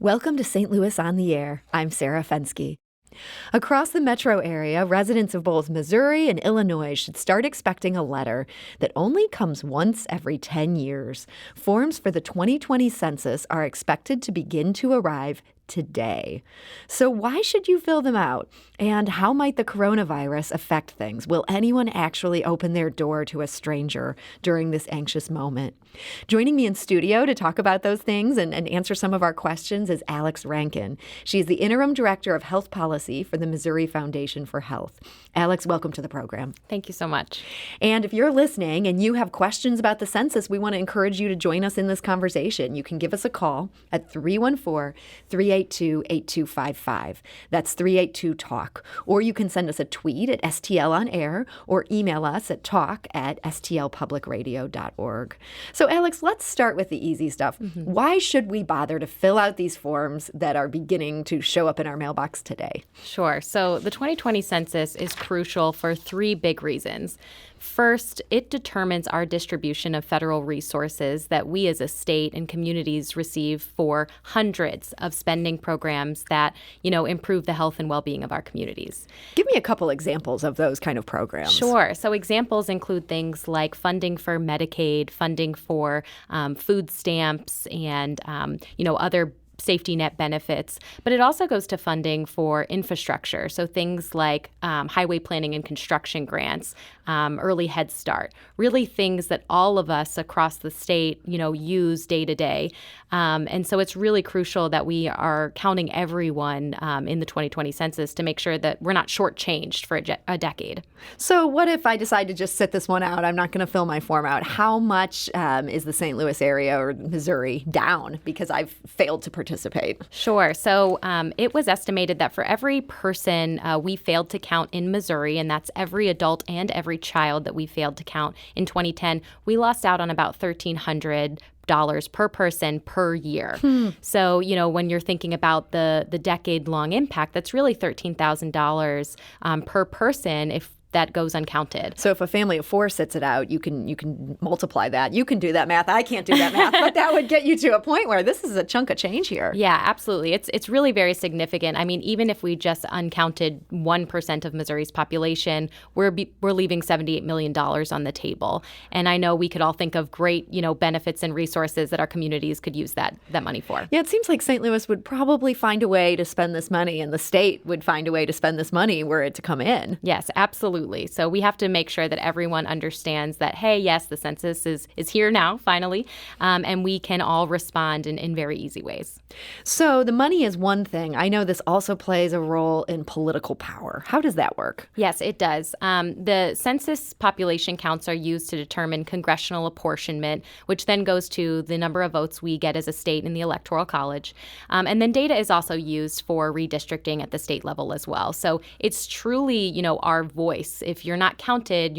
Welcome to St. Louis on the Air. I'm Sarah Fenske. Across the metro area, residents of both Missouri and Illinois should start expecting a letter that only comes once every 10 years. Forms for the 2020 census are expected to begin to arrive today. So why should you fill them out? And how might the coronavirus affect things? Will anyone actually open their door to a stranger during this anxious moment? Joining me in studio to talk about those things and answer some of our questions is Alex Rankin. She's the interim director of health policy for the Missouri Foundation for Health. Alex, welcome to the program. Thank you so much. And if you're listening and you have questions about the census, we want to encourage you to join us in this conversation. You can give us a call at 314-382-8255. That's 382-TALK. Or you can send us a tweet at STL on air or email us at talk@stlpublicradio.org. So Alex, let's start with the easy stuff. Why should we bother to fill out these forms that are beginning to show up in our mailbox today? Sure. So the 2020 census is crucial for three big reasons. First, it determines our distribution of federal resources that we as a state and communities receive for hundreds of spending programs that, improve the health and well-being of our communities. Give me a couple examples of those kind of programs. Sure. So examples include things like funding for Medicaid, funding for food stamps, and, other safety net benefits, but it also goes to funding for infrastructure. So things like highway planning and construction grants, early Head Start, really things that all of us across the state, use day to day. And so it's really crucial that we are counting everyone in the 2020 census to make sure that we're not shortchanged for a decade. So what if I decide to just sit this one out? I'm not going to fill my form out. How much is the St. Louis area or Missouri down because I've failed to participate? Sure. So it was estimated that for every person we failed to count in Missouri, and that's every adult and every child that we failed to count in 2010, we lost out on about $1,300 per person per year. So, when you're thinking about the decade-long impact, that's really $13,000 per person if that goes uncounted. So if a family of four sits it out, you can multiply that. You can do that math. I can't do that math, but that would get you to a point where this is a chunk of change here. Yeah, absolutely. It's really very significant. I mean, even if we just uncounted 1% of Missouri's population, we're leaving $78 million on the table. And I know we could all think of great, benefits and resources that our communities could use that money for. Yeah, it seems like St. Louis would probably find a way to spend this money, and the state would find a way to spend this money were it to come in. Yes, absolutely. So we have to make sure that everyone understands that, hey, yes, the census is here now, finally, and we can all respond in very easy ways. So the money is one thing. I know this also plays a role in political power. How does that work? Yes, it does. The census population counts are used to determine congressional apportionment, which then goes to the number of votes we get as a state in the Electoral College. And then data is also used for redistricting at the state level as well. So it's truly, our voice. If you're not counted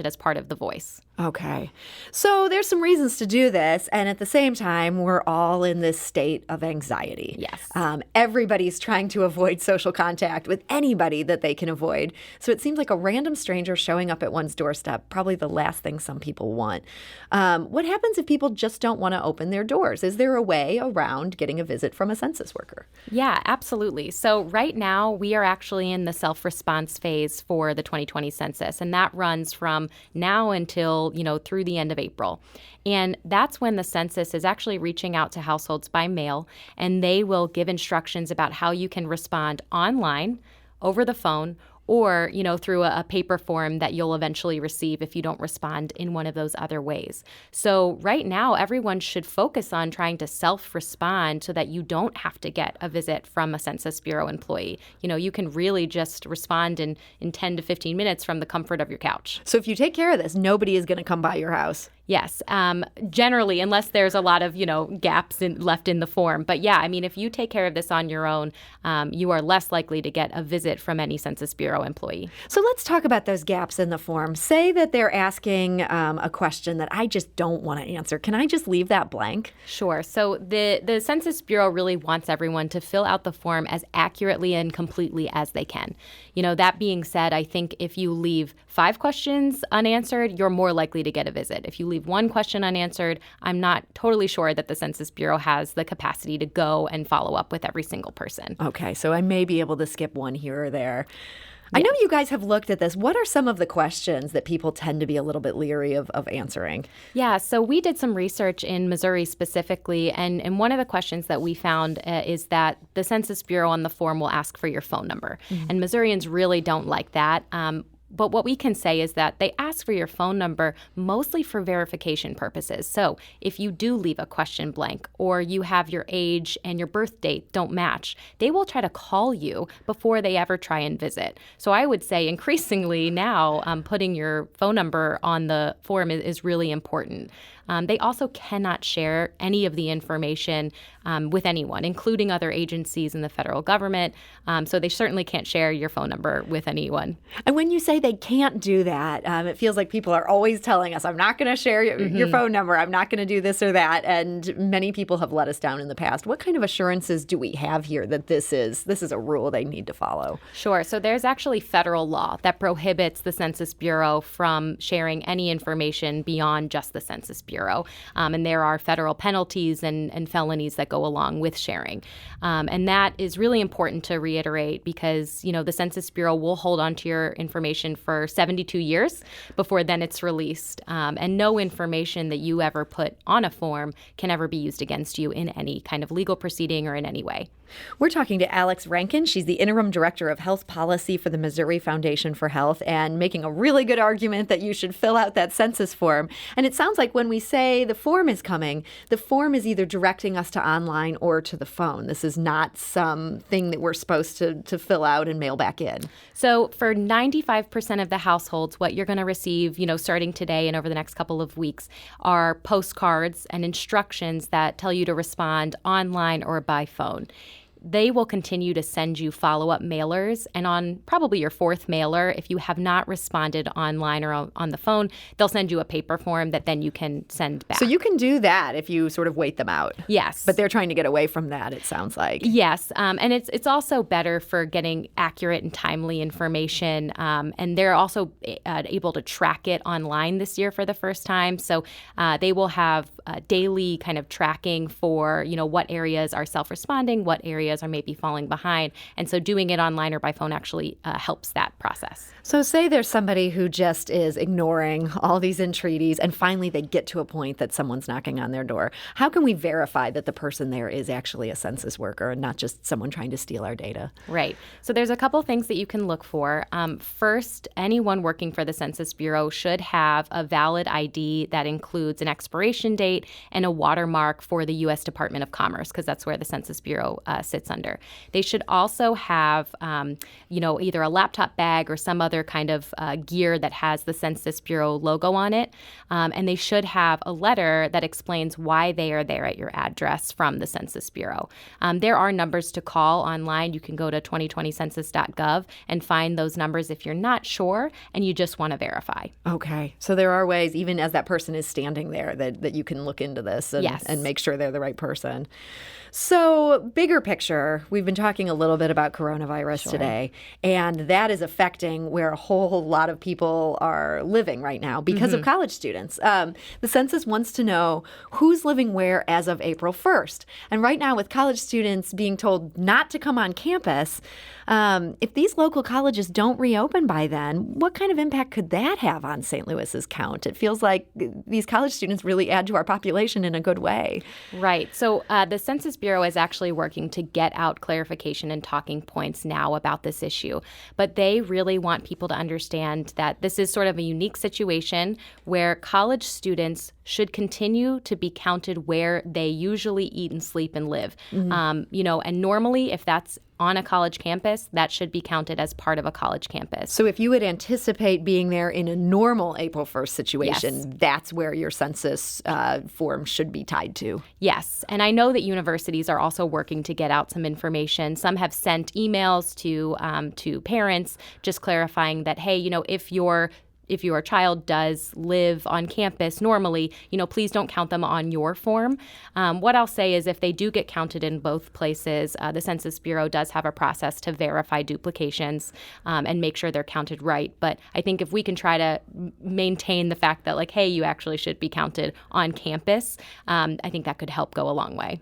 as part of the voice. Okay. So there's some reasons to do this. And at the same time, we're all in this state of anxiety. Yes. Everybody's trying to avoid social contact with anybody that they can avoid. So it seems like a random stranger showing up at one's doorstep, probably the last thing some people want. What happens if people just don't want to open their doors? Is there a way around getting a visit from a census worker? Yeah, absolutely. So right now, we are actually in the self-response phase for the 2020 census. And that runs from now until through the end of April. And that's when the census is actually reaching out to households by mail, and they will give instructions about how you can respond online, over the phone, or, through a paper form that you'll eventually receive if you don't respond in one of those other ways. So right now, everyone should focus on trying to self-respond so that you don't have to get a visit from a Census Bureau employee. You can really just respond in 10 to 15 minutes from the comfort of your couch. So if you take care of this, nobody is going to come by your house. Yes, generally, unless there's a lot of, gaps left in the form. But yeah, I mean, if you take care of this on your own, you are less likely to get a visit from any Census Bureau employee. So let's talk about those gaps in the form. Say that they're asking a question that I just don't want to answer. Can I just leave that blank? Sure. So the Census Bureau really wants everyone to fill out the form as accurately and completely as they can. That being said, I think if you leave 5 questions unanswered, you're more likely to get a visit. If you leave one question unanswered, I'm not totally sure that the Census Bureau has the capacity to go and follow up with every single person. Okay, so I may be able to skip one here or there. I know you guys have looked at this. What are some of the questions that people tend to be a little bit leery of answering? Yeah, so we did some research in Missouri specifically, and one of the questions that we found is that the Census Bureau on the form will ask for your phone number. And Missourians really don't like that. But what we can say is that they ask for your phone number mostly for verification purposes. So if you do leave a question blank or you have your age and your birth date don't match, they will try to call you before they ever try and visit. So I would say increasingly now putting your phone number on the form is really important. They also cannot share any of the information with anyone, including other agencies in the federal government. So they certainly can't share your phone number with anyone. And when you say they can't do that, it feels like people are always telling us, I'm not going to share your phone number. I'm not going to do this or that. And many people have let us down in the past. What kind of assurances do we have here that this is a rule they need to follow? Sure. So there's actually federal law that prohibits the Census Bureau from sharing any information beyond just the Census Bureau. And there are federal penalties and felonies that go along with sharing. And that is really important to reiterate because, the Census Bureau will hold on to your information for 72 years before then it's released. And no information that you ever put on a form can ever be used against you in any kind of legal proceeding or in any way. We're talking to Alex Rankin. She's the interim director of health policy for the Missouri Foundation for Health and making a really good argument that you should fill out that census form. And it sounds like when we say the form is coming, the form is either directing us to online or to the phone. This is not something that we're supposed to fill out and mail back in. So for 95% of the households, what you're going to receive, starting today and over the next couple of weeks are postcards and instructions that tell you to respond online or by phone. They will continue to send you follow-up mailers. And on probably your fourth mailer, if you have not responded online or on the phone, they'll send you a paper form that then you can send back. So you can do that if you sort of wait them out. Yes. But they're trying to get away from that, it sounds like. Yes. And it's also better for getting accurate and timely information. And they're also able to track it online this year for the first time. So they will have daily kind of tracking for, what areas are self-responding, what areas are maybe falling behind. And so doing it online or by phone actually helps that process. So say there's somebody who just is ignoring all these entreaties and finally they get to a point that someone's knocking on their door. How can we verify that the person there is actually a census worker and not just someone trying to steal our data? Right. So there's a couple things that you can look for. First, anyone working for the Census Bureau should have a valid ID that includes an expiration date and a watermark for the U.S. Department of Commerce, because that's where the Census Bureau sits under. They should also have, either a laptop bag or some other kind of gear that has the Census Bureau logo on it. And they should have a letter that explains why they are there at your address from the Census Bureau. There are numbers to call online. You can go to 2020census.gov and find those numbers if you're not sure and you just want to verify. Okay. So there are ways, even as that person is standing there, that you can look into this and, yes, and make sure they're the right person. So bigger picture, we've been talking a little bit about coronavirus today, and that is affecting where a whole lot of people are living right now because of college students. The census wants to know who's living where as of April 1st. And right now with college students being told not to come on campus, if these local colleges don't reopen by then, what kind of impact could that have on St. Louis's count? It feels like these college students really add to our population in a good way. Right. So the Census Bureau is actually working to get out clarification and talking points now about this issue. But they really want people to understand that this is sort of a unique situation where college students should continue to be counted where they usually eat and sleep and live. And normally if that's on a college campus, that should be counted as part of a college campus. So if you would anticipate being there in a normal April 1st situation, yes, that's where your census form should be tied to. Yes. And I know that universities are also working to get out some information. Some have sent emails to parents just clarifying that, hey, if if your child does live on campus normally, please don't count them on your form. What I'll say is if they do get counted in both places, the Census Bureau does have a process to verify duplications and make sure they're counted right. But I think if we can try to maintain the fact that, hey, you actually should be counted on campus, I think that could help go a long way.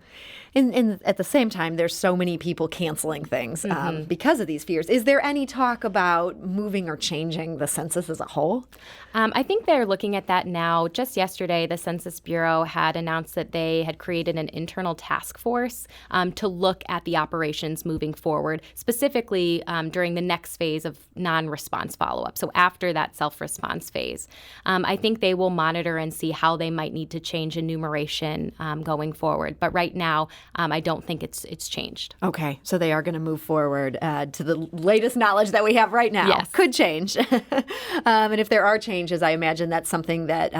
And at the same time, there's so many people canceling things because of these fears. Is there any talk about moving or changing the census as a whole? I think they're looking at that now. Just yesterday, the Census Bureau had announced that they had created an internal task force to look at the operations moving forward, specifically during the next phase of non-response follow-up. So after that self-response phase, I think they will monitor and see how they might need to change enumeration going forward. But right now, I don't think it's changed. Okay, so they are going to move forward to the latest knowledge that we have right now. Yes. Could change. And if there are changes, I imagine that's something that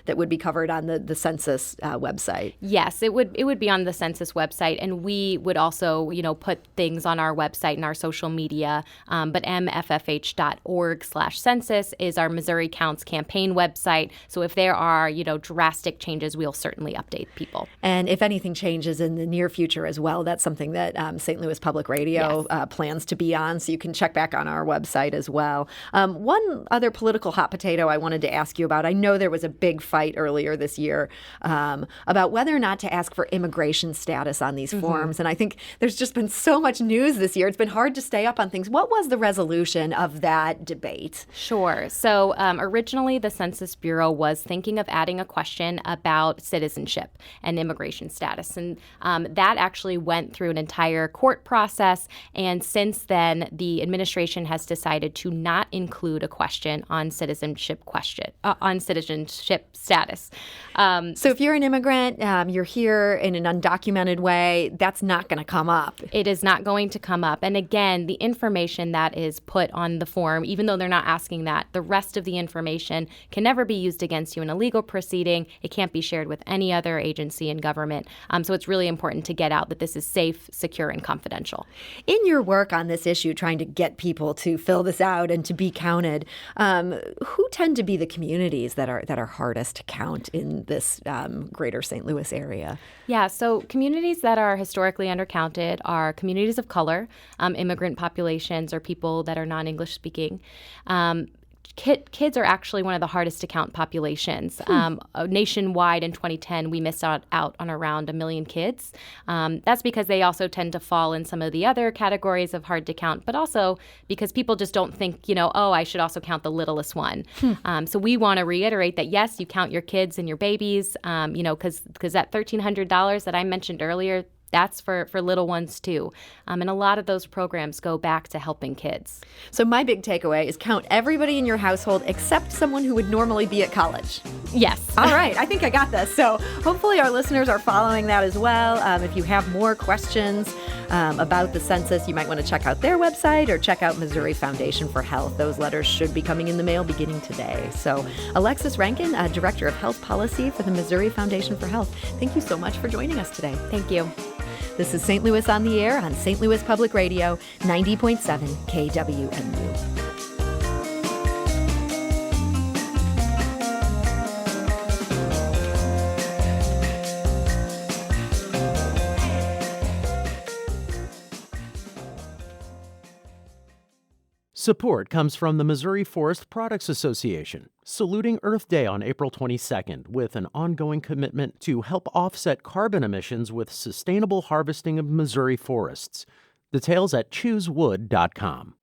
that would be covered on the census website. Yes, it would be on the census website, and we would also, put things on our website and our social media. But mffh.org/census is our Missouri Counts campaign website. So if there are, drastic changes, we'll certainly update people. And if anything changes in the near future as well, that's something that St. Louis Public Radio plans to be on. So you can check back on our website as well. One other political hot potato I wanted to ask you about. I know there was a big fight earlier this year about whether or not to ask for immigration status on these forms. And I think there's just been so much news this year. It's been hard to stay up on things. What was the resolution of that debate? Sure. So originally, the Census Bureau was thinking of adding a question about citizenship and immigration status. And that actually went through an entire court process. And since then, the administration has decided to not include a question on citizenship status. So if you're an immigrant, you're here in an undocumented way, that's not going to come up. It is not going to come up. And again, the information that is put on the form, even though they're not asking that, the rest of the information can never be used against you in a legal proceeding. It can't be shared with any other agency in government. So it's really important to get out that this is safe, secure, and confidential. In your work on this issue, trying to get people to fill this out and to be counted, who tend to be the communities that are hardest to count in this greater St. Louis area? Yeah, so communities that are historically undercounted are communities of color, immigrant populations, or people that are non-English speaking. Kids are actually one of the hardest to count populations. Nationwide in 2010, we missed out on around 1 million kids. That's because they also tend to fall in some of the other categories of hard to count, but also because people just don't think, I should also count the littlest one. So we want to reiterate that, yes, you count your kids and your babies, because that $1,300 that I mentioned earlier, that's for little ones, too. And a lot of those programs go back to helping kids. So my big takeaway is count everybody in your household except someone who would normally be at college. Yes. All right. I think I got this. So hopefully our listeners are following that as well. If you have more questions about the census, you might want to check out their website or check out Missouri Foundation for Health. Those letters should be coming in the mail beginning today. So Alexis Rankin, Director of Health Policy for the Missouri Foundation for Health, thank you so much for joining us today. Thank you. This is St. Louis on the Air on St. Louis Public Radio, 90.7 KWMU. Support comes from the Missouri Forest Products Association, saluting Earth Day on April 22nd with an ongoing commitment to help offset carbon emissions with sustainable harvesting of Missouri forests. Details at choosewood.com.